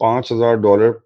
$5000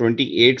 28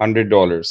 $100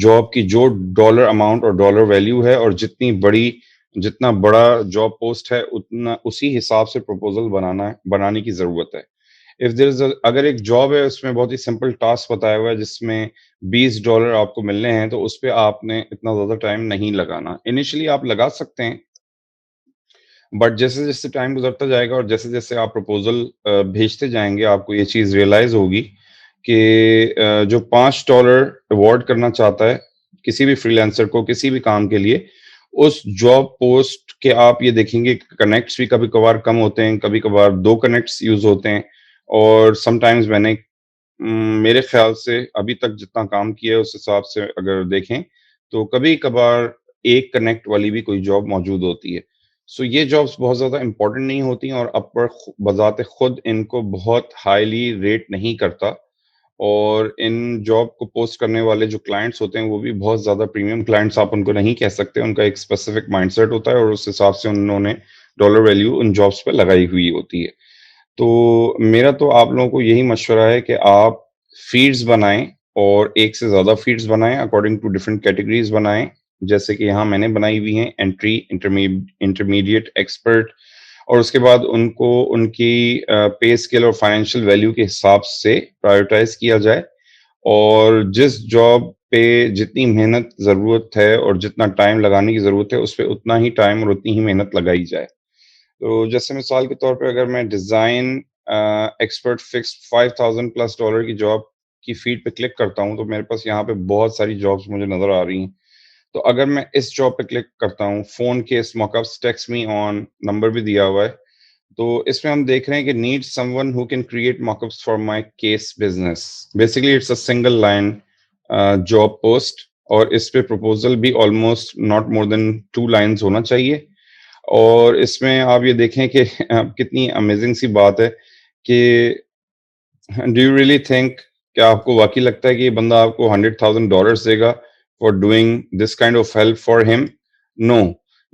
job کی جو dollar amount اور ڈالر ویلیو ہے، اور جتنا بڑا جاب پوسٹ ہے اتنا اسی حساب سے پروپوزل بنانے کی ضرورت ہے. اگر ایک جاب ہے اس میں بہت ہی سمپل ٹاسک بتایا ہوا ہے جس میں $20 آپ کو ملنے ہیں، تو اس پہ آپ نے اتنا زیادہ ٹائم نہیں لگانا. انیشلی آپ لگا سکتے ہیں، بٹ جیسے جیسے ٹائم گزرتا جائے گا اور جیسے جیسے آپ پروپوزل بھیجتے جائیں گے، آپ کو یہ چیز ریئلائز ہوگی کہ جو $5 ایوارڈ کرنا چاہتا ہے کسی بھی فری لانسر کو کسی بھی کام کے لیے، اس جاب پوسٹ کے آپ یہ دیکھیں گے کنیکٹس بھی کبھی کبھار کم ہوتے ہیں، کبھی کبھار 2 کنیکٹس یوز ہوتے ہیں، اور سم ٹائمز میرے خیال سے ابھی تک جتنا کام کیا ہے اس حساب سے اگر دیکھیں تو کبھی کبھار ایک کنیکٹ والی بھی کوئی جاب موجود ہوتی ہے. سو یہ جابس بہت زیادہ امپورٹنٹ نہیں ہوتی ہیں، اور اپر بذات خود ان کو بہت ہائیلی ریٹ نہیں کرتا، اور ان جاب کو پوسٹ کرنے والے جو کلائنٹس ہوتے ہیں وہ بھی بہت زیادہ پریمیم کلائنٹس آپ ان کو نہیں کہہ سکتے. ان کا ایک اسپیسیفک مائنڈ سیٹ ہوتا ہے اور اس حساب سے انہوں نے ڈالر ویلیو ان جابس پہ لگائی ہوئی ہوتی ہے. تو میرا تو آپ لوگوں کو یہی مشورہ ہے کہ آپ فیڈز بنائیں، اور ایک سے زیادہ فیڈز بنائیں، اکارڈنگ ٹو ڈفرینٹ کیٹیگریز بنائیں، جیسے کہ یہاں میں نے بنائی ہوئی ہیں: انٹری، انٹرمیڈیٹ، ایکسپرٹ. اور اس کے بعد ان کو ان کی پے اسکیل اور فائنینشیل ویلیو کے حساب سے پرائیورٹائز کیا جائے، اور جس جاب پہ جتنی محنت ضرورت ہے اور جتنا ٹائم لگانے کی ضرورت ہے اس پہ اتنا ہی ٹائم اور اتنی ہی محنت لگائی جائے. تو جیسے مثال کے طور پہ اگر میں ڈیزائن ایکسپرٹ فکس $5,000+ کی جاب کی فیڈ پہ کلک کرتا ہوں تو میرے پاس یہاں پہ بہت ساری جابس مجھے نظر آ رہی ہیں. تو اگر میں اس جاب پہ کلک کرتا ہوں، phone case موک ups text me on number بھی دیا ہوا ہے، تو اس میں ہم دیکھ رہے ہیں کہ need someone who can create mock ups for my case business. Basically it's a single line job post, اور اس پہ پروپوزل بھی almost not more than 2 lines ہونا چاہیے. اور اس میں آپ یہ دیکھیں کہ کتنی امیزنگ سی بات ہے کہ ڈو یو ریئلی تھنک، کیا آپ کو واقعی لگتا ہے کہ یہ بندہ آپ کو $100,000 دے گا for doing this kind of help for ہم؟ نو.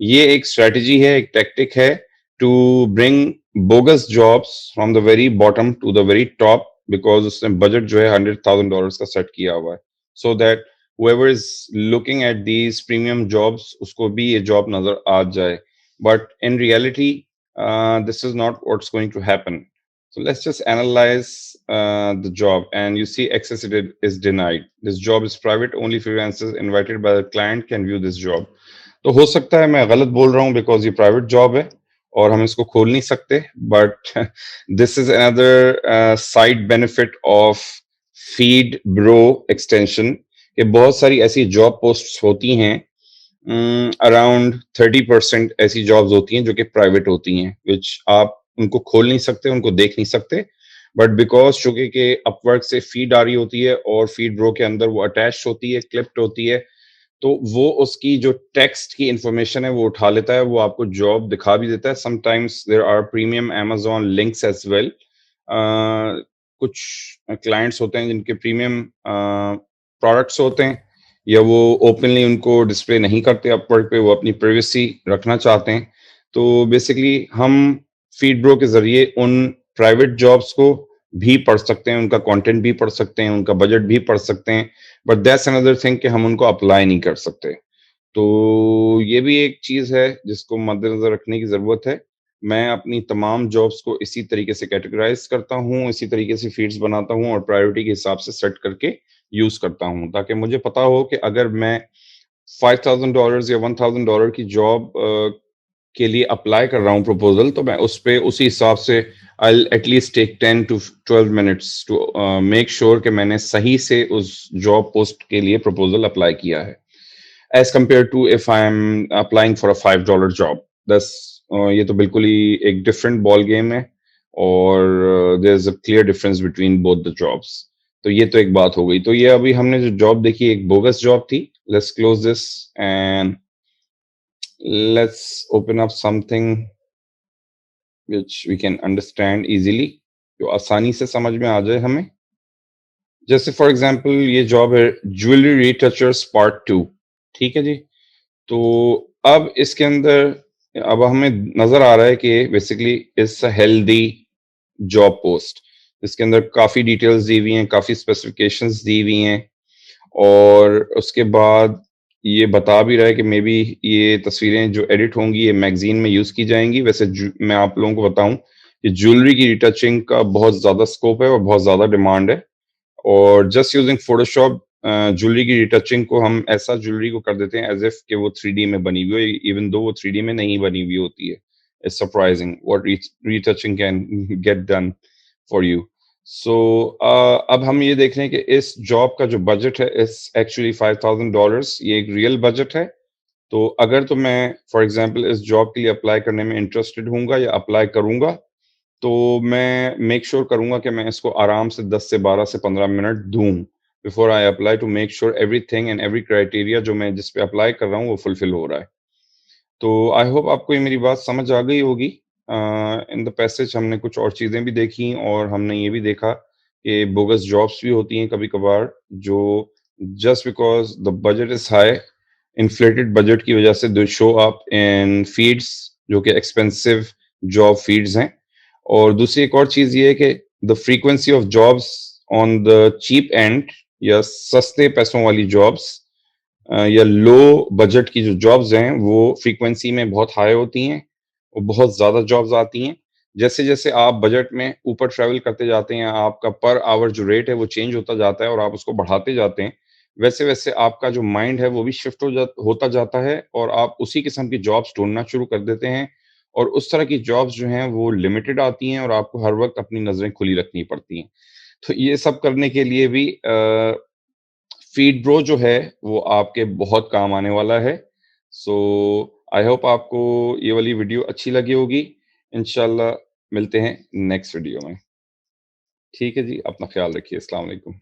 یہ ایک اسٹریٹجی ہے، ایک ٹیکٹک ہے to bring bogus jobs from the very bottom to the very top, because اس نے بجٹ جو ہے $100,000 کا سیٹ کیا ہوا ہے، so that whoever is looking at these premium jobs اس کو بھی یہ جاب نظر آ جائے. But in reality, this is not what's going to happen. So let's just analyze the job, and you see access is denied. This job is private. Only freelancers invited by the client can view this job. تو ہو سکتا ہے میں غلط بول رہا ہوں because یہ private job ہے اور ہم اس کو کھول نہیں سکتے، بٹ دس از اندر side benefit of Feedbro extension, کہ بہت ساری ایسی جاب پوسٹ ہوتی ہیں، اراؤنڈ 30% ایسی جابز ہوتی ہیں جو کہ پرائیویٹ ہوتی ہیں، وچ آپ ان کو کھول نہیں سکتے، ان کو دیکھ نہیں سکتے، بٹ بیکاز چونکہ کہ اپ ورک سے فیڈ آ رہی ہوتی ہے اور فیڈ برو کے اندر وہ اٹیچ ہوتی ہے، کلپڈ ہوتی ہے، تو وہ اس کی جو ٹیکسٹ کی انفارمیشن ہے وہ اٹھا لیتا ہے، وہ آپ کو جاب دکھا بھی دیتا ہے. Some times there are premium Amazon links as well. کچھ کلائنٹس ہوتے ہیں جن کے پریمیم پروڈکٹس ہوتے ہیں، یا وہ اوپنلی ان کو ڈسپلے نہیں کرتے اپ ورک پہ، وہ اپنی پرائیویسی رکھنا چاہتے ہیں. تو بیسکلی ہم فیڈ برو کے ذریعے ان پرائیویٹ جابس کو بھی پڑھ سکتے ہیں، ان کا کانٹینٹ بھی پڑھ سکتے ہیں، ان کا بجٹ بھی پڑھ سکتے ہیں، بٹ دیٹس اندر تھنگ کہ ہم ان کو اپلائی نہیں کر سکتے. تو یہ بھی ایک چیز ہے جس کو مد نظر رکھنے کی ضرورت ہے. میں اپنی تمام جابس کو اسی طریقے سے کیٹیگرائز کرتا ہوں، اسی طریقے سے فیڈز بناتا ہوں اور پرائیورٹی کے حساب سے سیٹ کر کے یوز کرتا ہوں، تاکہ مجھے پتا ہو کہ اگر میں $5,000 یا $1,000 کی جاب کے لیے اپلائی کر رہا ہوں پروپوزل، تو میں اس پہ اسی حساب سے I'll at least take 10 to 12 minutes to make sure کہ میں نے صحیح سے اس جاب پوسٹ کے لیے پروپوزل اپلائی کیا ہے، as compare to if I'm applying for a $5 job. یہ تو بالکل ہی ایک ڈفرینٹ بال گیم ہے، اور there is a clear difference between both the jobs. تو یہ تو ایک بات ہو گئی. تو یہ ابھی ہم نے جو جاب دیکھی ایک بوگس جاب تھی. Let's close this and let's open up something which we can understand easily، جو آسانی سے سمجھ میں آ جائے ہمیں. جیسے فار ایگزامپل یہ جاب ہے جویلری ریٹچرس پارٹ 2. ٹھیک ہے جی. تو اب اس کے اندر اب ہمیں نظر آ رہا ہے کہ basically it's a healthy job post. اس کے اندر کافی ڈیٹیلز دی ہوئی ہیں، کافی اسپیسیفکیشنز دی ہوئی ہیں، اور اس کے بعد یہ بتا بھی رہا ہے کہ مے بی یہ تصویریں جو ایڈٹ ہوں گی یہ میگزین میں یوز کی جائیں گی. ویسے میں آپ لوگوں کو بتاؤں کہ جیولری کی ریٹچنگ کا بہت زیادہ اسکوپ ہے اور بہت زیادہ ڈیمانڈ ہے. اور just using photo shop jewellery کی ریٹچنگ کو ہم ایسا جیولری کو کر دیتے ہیں ایز ایف کہ وہ 3D میں بنی ہوئی ہو، ایون دو وہ 3D میں نہیں بنی ہوئی ہوتی ہے. It's surprising what retouching can get done for you. So اب ہم یہ دیکھ رہے ہیں کہ اس جاب کا جو بجٹ ہے اس ایکچولی $5,000. یہ ایک ریئل بجٹ ہے. تو اگر تو میں فار ایگزامپل اس جاب کے لیے اپلائی کرنے میں انٹرسٹڈ ہوں گا یا اپلائی کروں گا تو میں میک شیور کروں گا کہ میں اس کو آرام سے 10 سے 12 سے 15 منٹ دوں before I apply to make sure everything and every criteria جو میں جس پہ اپلائی کر رہا ہوں وہ فلفل ہو رہا ہے. تو آئی ہوپ آپ کو یہ میری بات سمجھ آ گئی ہوگی. ان دا پیسج ہم نے کچھ اور چیزیں بھی دیکھی اور ہم نے یہ بھی دیکھا کہ بوگس جابس بھی ہوتی ہیں کبھی کبھار جو just because the budget is high inflated budget کی وجہ سے دے شو اپ ان فیڈس جو کہ ایکسپینسو جاب فیڈز ہیں. اور دوسری ایک اور چیز یہ ہے کہ the frequency of jobs on the cheap and یا سستے پیسوں والی جابس یا لو بجٹ کی جو جابز ہیں وہ فریکوینسی میں بہت ہائی ہوتی ہیں. وہ بہت زیادہ جابز آتی ہیں. جیسے جیسے آپ بجٹ میں اوپر ٹریول کرتے جاتے ہیں آپ کا پر آور جو ریٹ ہے وہ چینج ہوتا جاتا ہے اور آپ اس کو بڑھاتے جاتے ہیں ویسے ویسے آپ کا جو مائنڈ ہے وہ بھی شفٹ ہوتا جاتا ہے اور آپ اسی قسم کی جابس ڈھونڈنا شروع کر دیتے ہیں. اور اس طرح کی جابس جو ہیں وہ لمیٹڈ آتی ہیں اور آپ کو ہر وقت اپنی نظریں کھلی رکھنی پڑتی ہیں. تو یہ سب کرنے کے لیے بھی فیڈ برو جو ہے وہ آپ کے بہت کام آنے والا ہے. سو آئی ہوپ آپ کو یہ والی ویڈیو اچھی لگی ہوگی. انشاءاللہ ملتے ہیں نیکسٹ ویڈیو میں. ٹھیک ہے جی، اپنا خیال رکھیے. السلام علیکم.